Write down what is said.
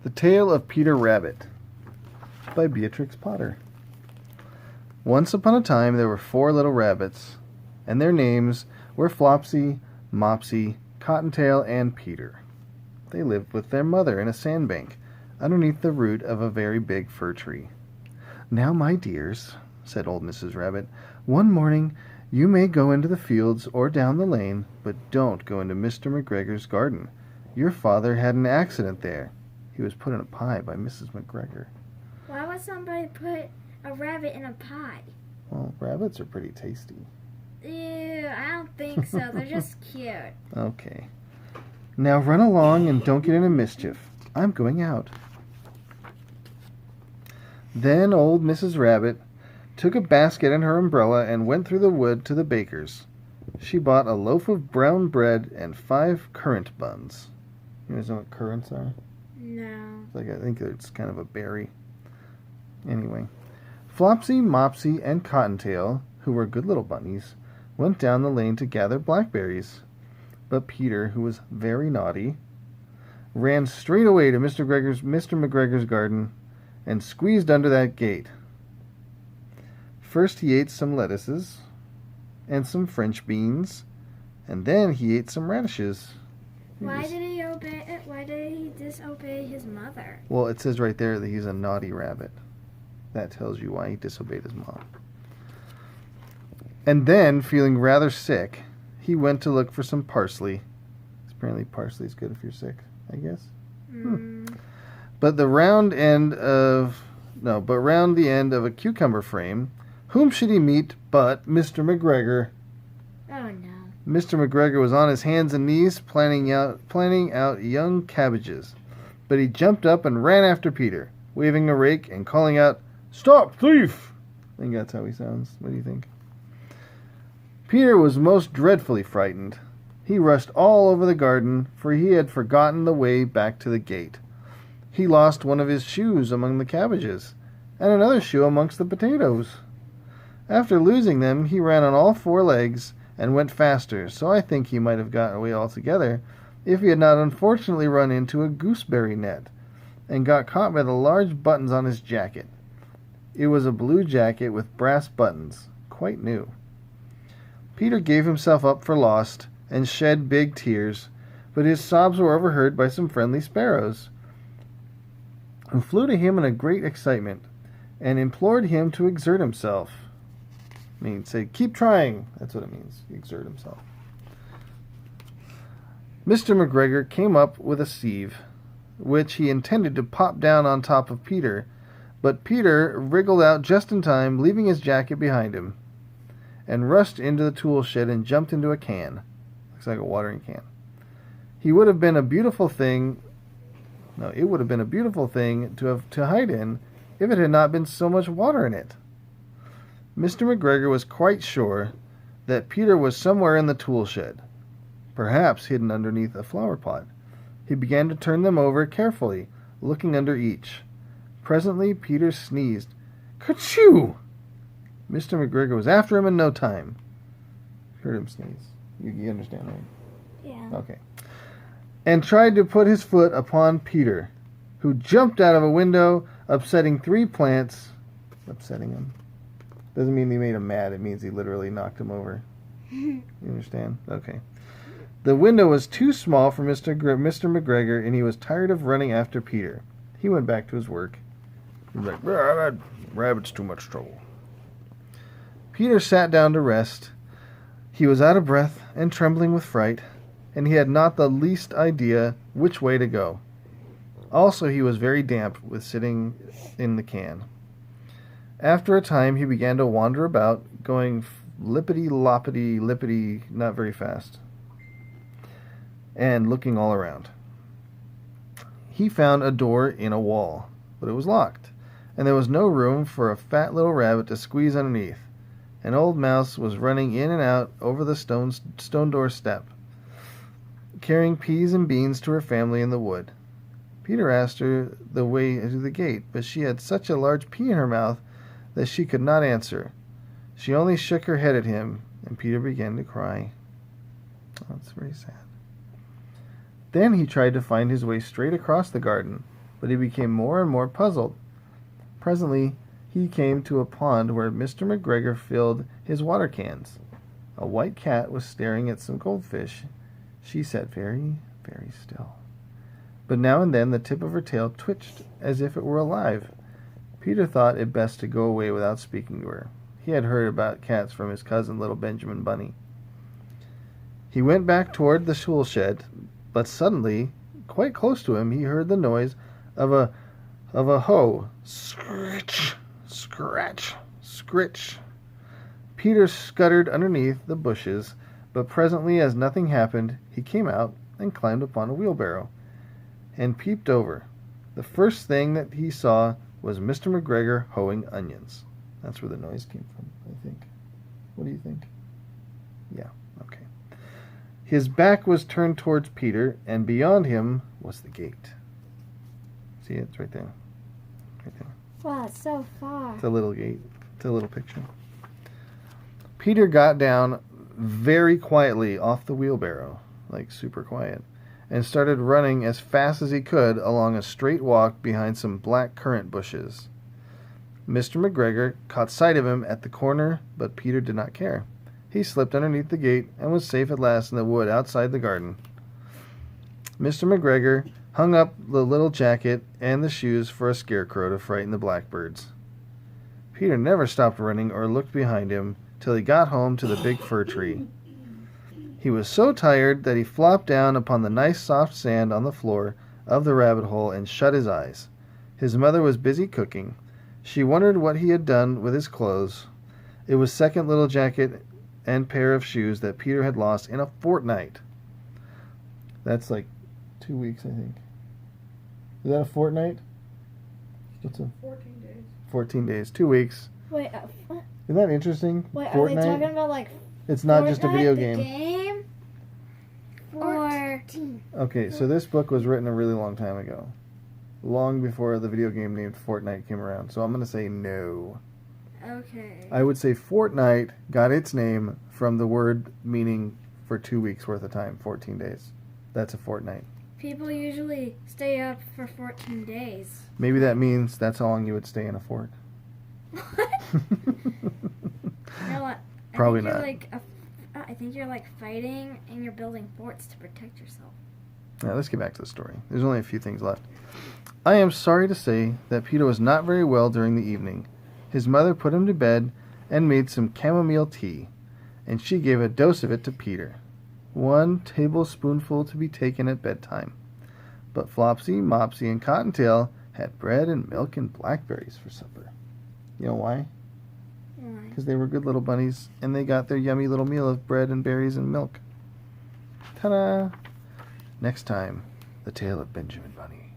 The Tale of Peter Rabbit by Beatrix Potter. Once upon a time there were 4 little rabbits, and their names were Flopsy, Mopsy, Cottontail, and Peter. They lived with their mother in a sandbank, underneath the root of a very big fir tree. "Now, my dears," said old Mrs. Rabbit, "one morning you may go into the fields or down the lane, but don't go into Mr. McGregor's garden. Your father had an accident there. He was put in a pie by Mrs. McGregor." Why would somebody put a rabbit in a pie? Well, rabbits are pretty tasty. Ew, I don't think so. They're just cute. Okay. Now run along and don't get into mischief. I'm going out. Then old Mrs. Rabbit took a basket and her umbrella and went through the wood to the baker's. She bought a loaf of brown bread and 5 currant buns. You guys know what currants are? No. I think it's kind of a berry. Anyway, Flopsy, Mopsy, and Cottontail, who were good little bunnies, went down the lane to gather blackberries. But Peter, who was very naughty, ran straight away to Mr. McGregor's garden and squeezed under that gate. First he ate some lettuces and some French beans, and then he ate some radishes. Why did he disobey his mother? Well, it says right there that he's a naughty rabbit. That tells you why he disobeyed his mom. And then, feeling rather sick, he went to look for some parsley. Apparently parsley is good if you're sick, I guess. But round the end of a cucumber frame, whom should he meet but Mr. McGregor? Oh no. Mr. McGregor was on his hands and knees planning out young cabbages. But he jumped up and ran after Peter, waving a rake and calling out, "Stop, thief!" I think that's how he sounds. What do you think? Peter was most dreadfully frightened. He rushed all over the garden, for he had forgotten the way back to the gate. He lost one of his shoes among the cabbages, and another shoe amongst the potatoes. After losing them, he ran on all 4 legs and went faster, so I think he might have gotten away altogether if he had not unfortunately run into a gooseberry net and got caught by the large buttons on his jacket. It was a blue jacket with brass buttons, quite new. Peter gave himself up for lost and shed big tears, but his sobs were overheard by some friendly sparrows, who flew to him in a great excitement and implored him to exert himself. I mean, say, keep trying. That's what it means, exert himself. Mr. McGregor came up with a sieve, which he intended to pop down on top of Peter, but Peter wriggled out just in time, leaving his jacket behind him, and rushed into the tool shed and jumped into a can. Looks like a watering can. It would have been a beautiful thing to hide in if it had not been so much water in it. Mr. McGregor was quite sure that Peter was somewhere in the tool shed, perhaps hidden underneath a flower pot. He began to turn them over carefully, looking under each. Presently Peter sneezed. "Kerchoo!" Mr. McGregor was after him in no time. Heard him sneeze. You understand, right? Yeah. Okay. And tried to put his foot upon Peter, who jumped out of a window, upsetting 3 plants. Upsetting him. Doesn't mean he made him mad. It means he literally knocked him over. You understand? Okay. The window was too small for Mr. McGregor, and he was tired of running after Peter. He went back to his work. He was like, "That rabbit's too much trouble." Peter sat down to rest. He was out of breath and trembling with fright, and he had not the least idea which way to go. Also, he was very damp with sitting in the can. After a time, he began to wander about, going lippity-loppity, not very fast, and looking all around. He found a door in a wall, but it was locked, and there was no room for a fat little rabbit to squeeze underneath. An old mouse was running in and out over the stone door step, carrying peas and beans to her family in the wood. Peter asked her the way to the gate, but she had such a large pea in her mouth that she could not answer. She only shook her head at him, and Peter began to cry. Oh, that's very sad. Then he tried to find his way straight across the garden, but he became more and more puzzled. Presently, he came to a pond where Mr. McGregor filled his water cans. A white cat was staring at some goldfish. She sat very, very still. But now and then the tip of her tail twitched as if it were alive. Peter thought it best to go away without speaking to her. He had heard about cats from his cousin, little Benjamin Bunny. He went back toward the tool shed, but suddenly, quite close to him, he heard the noise of a hoe. Scritch, scratch, scritch. Peter scuttered underneath the bushes, but presently, as nothing happened, he came out and climbed upon a wheelbarrow and peeped over. The first thing that he saw was Mr. McGregor hoeing onions. That's where the noise came from, I think. What do you think? Yeah, okay. His back was turned towards Peter, and beyond him was the gate. See it? It's right there. Right there. Wow, it's so far. It's a little gate. It's a little picture. Peter got down very quietly off the wheelbarrow, like super quiet, and started running as fast as he could along a straight walk behind some black currant bushes. Mr. McGregor caught sight of him at the corner, but Peter did not care. He slipped underneath the gate and was safe at last in the wood outside the garden. Mr. McGregor hung up the little jacket and the shoes for a scarecrow to frighten the blackbirds. Peter never stopped running or looked behind him till he got home to the big fir tree. He was so tired that he flopped down upon the nice soft sand on the floor of the rabbit hole and shut his eyes. His mother was busy cooking. She wondered what he had done with his clothes. It was second little jacket and pair of shoes that Peter had lost in a fortnight. That's like 2 weeks, I think. Is that a fortnight? What's a 14 days. 14 days, 2 weeks. Wait, what? Isn't that interesting? Wait, Fortnite? are they talking about like It's not just a Fortnite, video the game. game? Or Okay, so this book was written a really long time ago. Long before the video game named Fortnite came around. So I'm going to say no. okay. I would say Fortnite got its name from the word meaning for 2 weeks worth of time, 14 days. That's a fortnight. People usually stay up for 14 days. Maybe that means that's how long you would stay in a fort. What? You know what? Probably I think not. I think you're like fighting and you're building forts to protect yourself. Now, let's get back to the story. There's only a few things left. I am sorry to say that Peter was not very well during the evening. His mother put him to bed and made some chamomile tea, and she gave a dose of it to Peter. 1 tablespoonful to be taken at bedtime. But Flopsy, Mopsy, and Cottontail had bread and milk and blackberries for supper. You know why? Why? Because they were good little bunnies, and they got their yummy little meal of bread and berries and milk. Ta-da! Next time, the tale of Benjamin Bunny.